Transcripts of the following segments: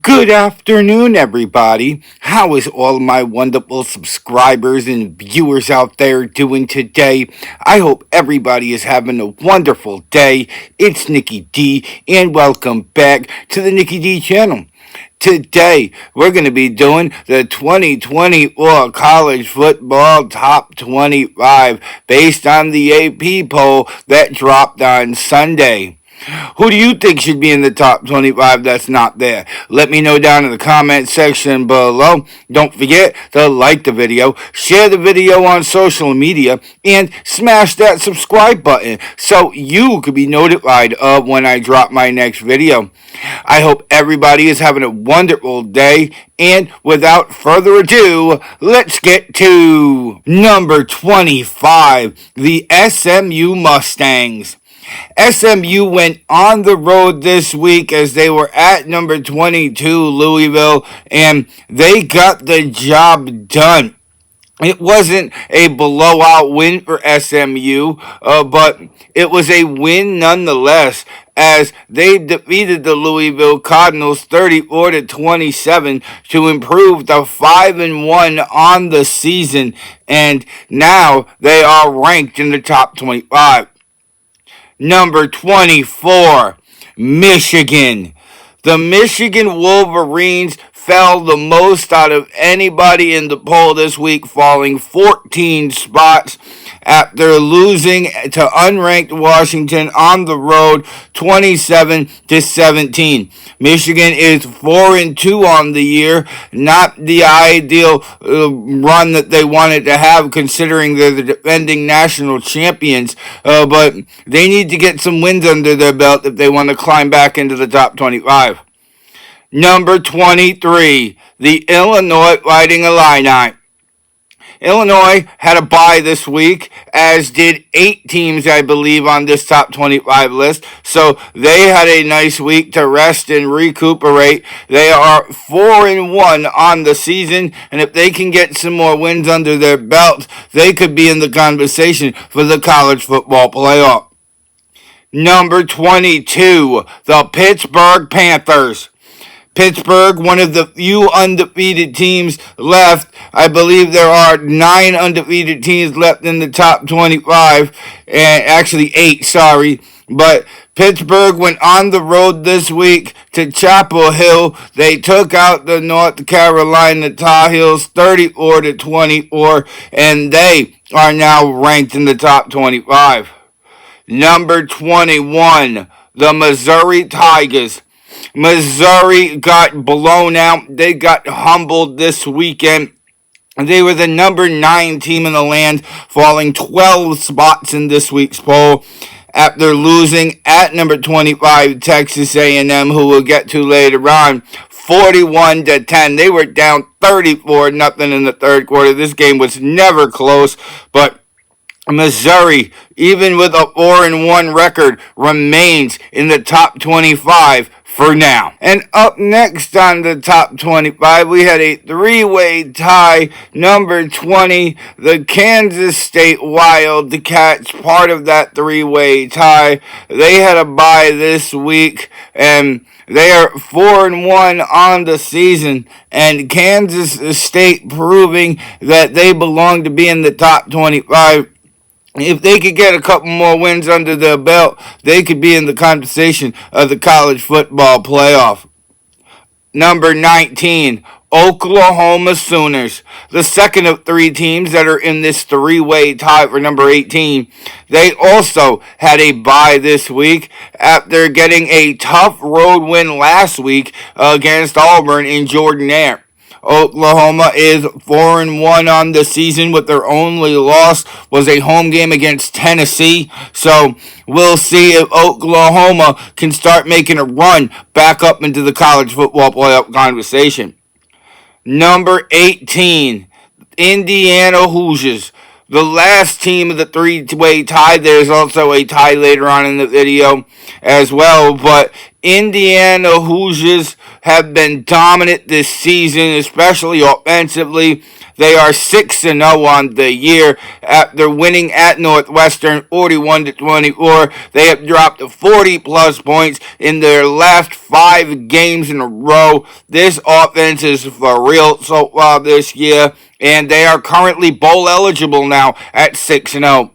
Good afternoon, everybody. How is all my wonderful subscribers and viewers out there doing today? I hope everybody is having a wonderful day. It's Nikki D, and welcome back to the Nikki D channel. Today, we're going to be doing the 2024 college football top 25 based on the AP poll that dropped on Sunday. Who do you think should be in the top 25 that's not there? Let me know down in the comment section below. Don't forget to like the video, share the video on social media, and smash that subscribe button so you could be notified of when I drop my next video. I hope everybody is having a wonderful day, and without further ado, let's get to number 25, the SMU Mustangs. SMU went on the road this week as they were at number 22, Louisville, and they got the job done. It wasn't a blowout win for SMU, but it was a win nonetheless as they defeated the Louisville Cardinals 34-27 to improve to 5-1 on the season, and now they are ranked in the top 25. Number 24, Michigan. The Michigan Wolverines fell the most out of anybody in the poll this week, falling 14 spots after losing to unranked Washington on the road 27-17. Michigan is 4-2 on the year, not the ideal run that they wanted to have considering they're the defending national champions, but they need to get some wins under their belt if they want to climb back into the top 25. Number 23, the Illinois Fighting Illini. Illinois had a bye this week, as did 8 teams, I believe, on this top 25 list. So they had a nice week to rest and recuperate. They are 4-1 on the season, and if they can get some more wins under their belt, they could be in the conversation for the college football playoff. Number 22, the Pittsburgh Panthers. Pittsburgh, one of the few undefeated teams left. I believe there are 9 undefeated teams left in the top 25, and actually 8, sorry. But Pittsburgh went on the road this week to Chapel Hill. They took out the North Carolina Tar Heels 34-24, and they are now ranked in the top 25. Number 21, the Missouri Tigers. Missouri got blown out. They got humbled this weekend. They were the number 9 team in the land, falling 12 spots in this week's poll after losing at number 25 Texas A&M, who we'll get to later on, 41-10. They were down 34-0 in the third quarter. This game was never close, but Missouri, even with a 4-1 record, remains in the top 25 for now. And up next on the top 25, we had a 3-way tie. Number 20, the Kansas State Wild, to catch part of that 3-way tie. They had a bye this week, and they are 4-1 on the season, and Kansas State proving that they belong to be in the top 25. If they could get a couple more wins under their belt, they could be in the conversation of the college football playoff. Number 19, Oklahoma Sooners, the second of 3 teams that are in this 3-way tie for number 18. They also had a bye this week after getting a tough road win last week against Auburn in Jordan-Hare. Oklahoma is 4-1 on the season, with their only loss was a home game against Tennessee. So we'll see if Oklahoma can start making a run back up into the college football playoff conversation. Number 18, Indiana Hoosiers. The last team of the 3-way tie. There's also a tie later on in the video as well, but Indiana Hoosiers have been dominant this season, especially offensively. They are 6-0 on the year after winning at Northwestern 41-24. They have dropped 40 plus points in their last 5 games in a row. This offense is for real so far this year, and they are currently bowl eligible now at 6-0.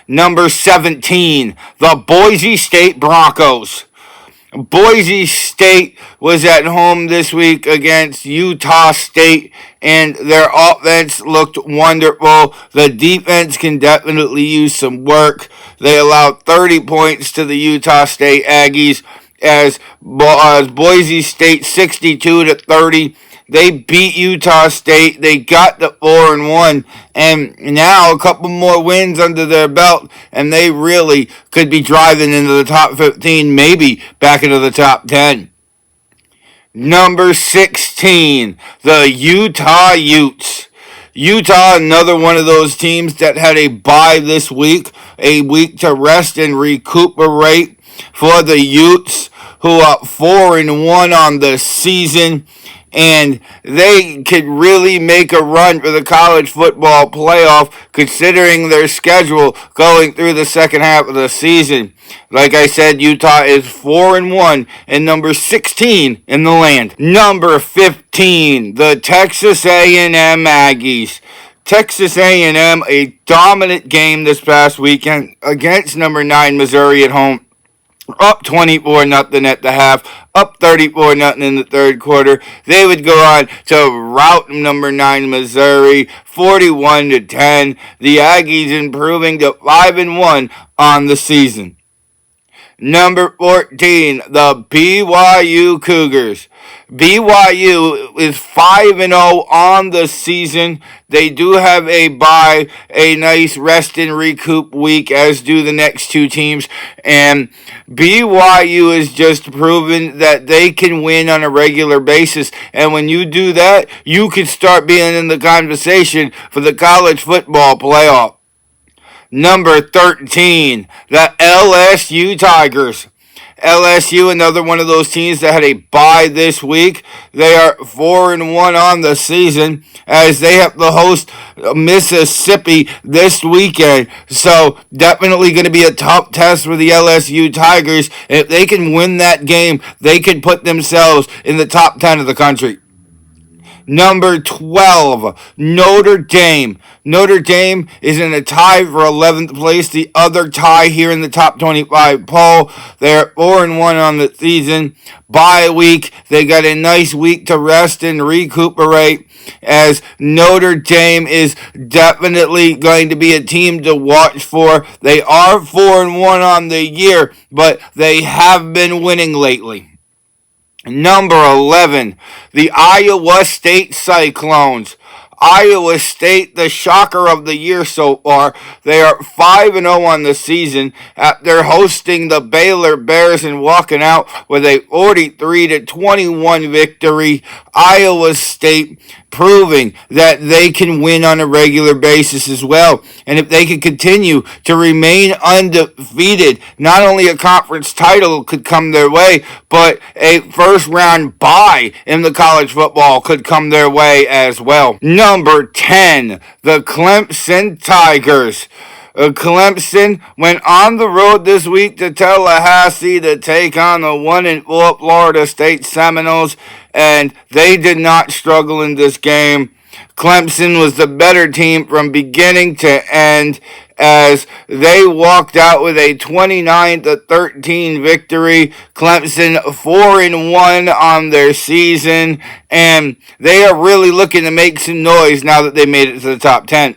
Number 17, the Boise State Broncos. Boise State was at home this week against Utah State, and their offense looked wonderful. The defense can definitely use some work. They allowed 30 points to the Utah State Aggies as Boise State 62-30. They beat Utah State. They got the 4-1, and now a couple more wins under their belt, and they really could be driving into the top 15, maybe back into the top 10. Number 16, the Utah Utes. Utah, another one of those teams that had a bye this week, a week to rest and recuperate for the Utes, who are 4-1 on the season. And they could really make a run for the college football playoff considering their schedule going through the second half of the season. Like I said, Utah is 4-1 and number 16 in the land. Number 15, the Texas A&M Aggies. Texas A&M, a dominant game this past weekend against number 9 Missouri at home. Up 24-0 at the half, up 34-0 in the third quarter. They would go on to rout number 9 Missouri 41-10. The Aggies improving to 5-1 on the season. Number 14, the BYU Cougars. BYU is 5-0 on the season. They do have a bye, a nice rest and recoup week, as do the next two teams. And BYU has just proven that they can win on a regular basis. And when you do that, you can start being in the conversation for the college football playoff. Number 13, the LSU Tigers. LSU, another one of those teams that had a bye this week. They are 4-1 on the season as they have to host Mississippi this weekend. So definitely going to be a tough test for the LSU Tigers. If they can win that game, they could put themselves in the top 10 of the country. Number 12, Notre Dame. Notre Dame is in a tie for 11th place, the other tie here in the top 25 poll. They're 4-1 on the season. Bye week, they got a nice week to rest and recuperate, as Notre Dame is definitely going to be a team to watch for. They are 4-1 on the year, but they have been winning lately. Number 11, the Iowa State Cyclones. Iowa State, the shocker of the year so far. They are 5-0 on the season after hosting the Baylor Bears and walking out with a 43-21 victory. Iowa State proving that they can win on a regular basis as well. And if they can continue to remain undefeated, not only a conference title could come their way, but a first round bye in the college football could come their way as well. Number 10, the Clemson Tigers. Clemson went on the road this week to Tallahassee to take on the 1-4 Florida State Seminoles, and they did not struggle in this game. Clemson was the better team from beginning to end, as they walked out with a 29-13 victory. Clemson 4-1 on their season, and they are really looking to make some noise now that they made it to the top 10.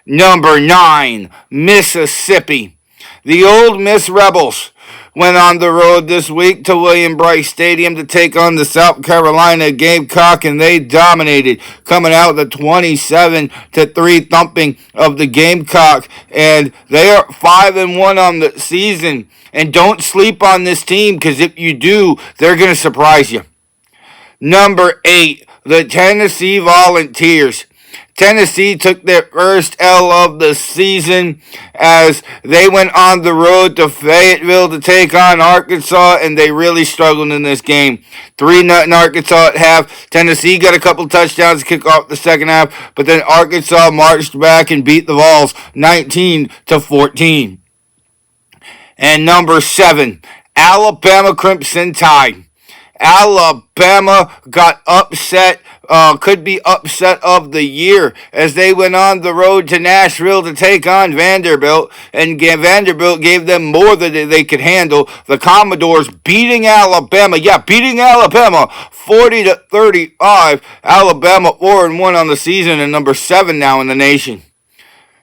Number 9, Mississippi. The Ole Miss Rebels went on the road this week to William Brice Stadium to take on the South Carolina Gamecock, and they dominated, coming out with a 27-3 thumping of the Gamecock, and they are 5-1 on the season. And don't sleep on this team, because if you do, they're going to surprise you. Number 8, the Tennessee Volunteers. Tennessee took their first L of the season as they went on the road to Fayetteville to take on Arkansas, and they really struggled in this game. 3-0 Arkansas at half. Tennessee got a couple touchdowns to kick off the second half, but then Arkansas marched back and beat the Vols 19-14. And number 7, Alabama Crimson Tide. Alabama got upset, could be upset of the year as they went on the road to Nashville to take on Vanderbilt, and Vanderbilt gave them more than they could handle. The Commodores beating Alabama, 40-35. Alabama 4-1 on the season and number 7 now in the nation.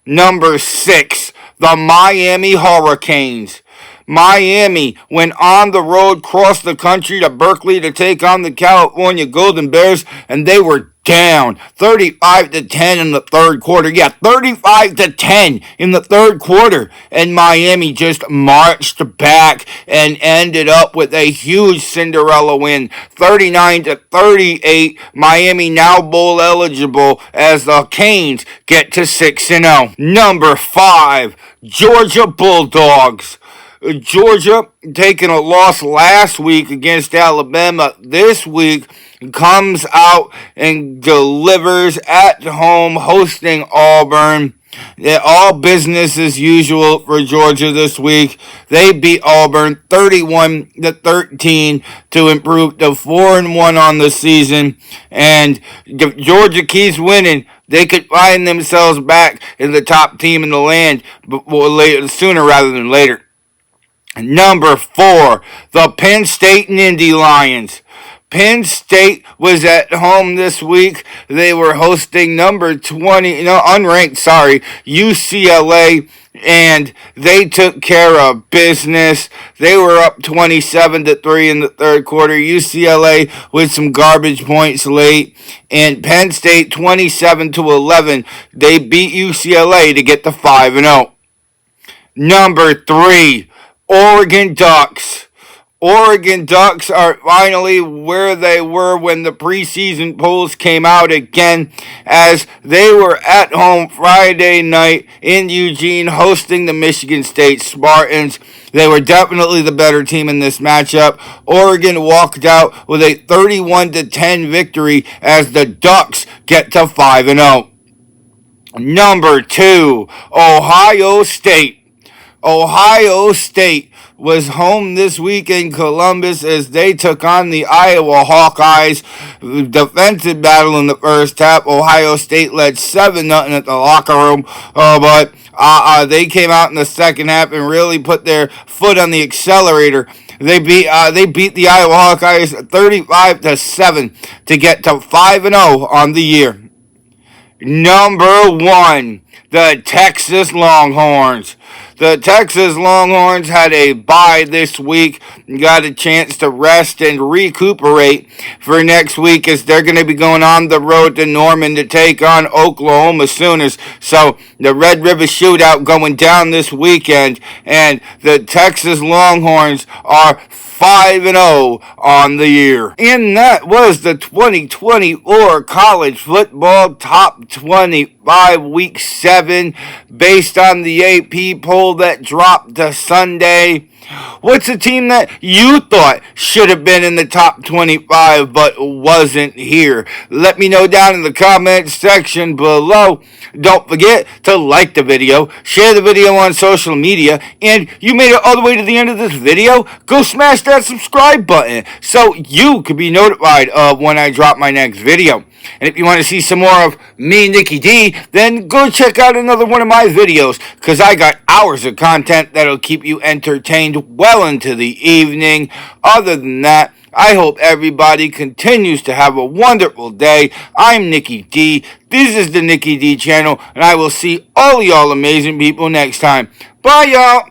Number 6, the Miami Hurricanes. Miami went on the road, crossed the country to Berkeley to take on the California Golden Bears, and they were down 35-10 in the third quarter. 35-10 in the third quarter, and Miami just marched back and ended up with a huge Cinderella win, 39-38. Miami now bowl eligible as the Canes get to 6-0. Number 5, Georgia Bulldogs. Georgia taking a loss last week against Alabama. This week comes out and delivers at home, hosting Auburn. All business as usual for Georgia this week. They beat Auburn 31-13 to improve to 4-1 on the season. And if Georgia keeps winning, they could find themselves back in the top team in the land sooner rather than later. Number 4, the Penn State and Indy Lions. Penn State was at home this week. They were hosting unranked, UCLA, and they took care of business. They were up 27-3 in the third quarter. UCLA with some garbage points late, and Penn State 27-11. They beat UCLA to get to 5-0. Number 3, Oregon Ducks. Oregon Ducks are finally where they were when the preseason polls came out again, as they were at home Friday night in Eugene hosting the Michigan State Spartans. They were definitely the better team in this matchup. Oregon walked out with a 31-10 victory as the Ducks get to 5-0. Number 2, Ohio State. Ohio State was home this week in Columbus as they took on the Iowa Hawkeyes. Defensive battle in the first half. Ohio State led 7-0 at the locker room, but they came out in the second half and really put their foot on the accelerator. They beat the Iowa Hawkeyes 35-7 to get to 5-0 on the year. Number 1, the Texas Longhorns. The Texas Longhorns had a bye this week, got a chance to rest and recuperate for next week as they're going to be going on the road to Norman to take on Oklahoma Sooners. So the Red River Shootout going down this weekend, and the Texas Longhorns are 5-0 on the year. And that was the 2024 college football top 25 week 7 based on the AP poll that dropped to Sunday. What's a team that you thought should have been in the top 25 but wasn't here? Let me know down in the comments section below. Don't forget to like the video, share the video on social media, and you made it all the way to the end of this video, go smash that subscribe button so you can be notified of when I drop my next video. And if you want to see some more of me, Nicky D, then go check out another one of my videos, because I got hours of content that'll keep you entertained well into the evening. Other than that, I hope everybody continues to have a wonderful day. I'm Nicky D. This is the Nicky D channel, and I will see all y'all amazing people next time. Bye, y'all.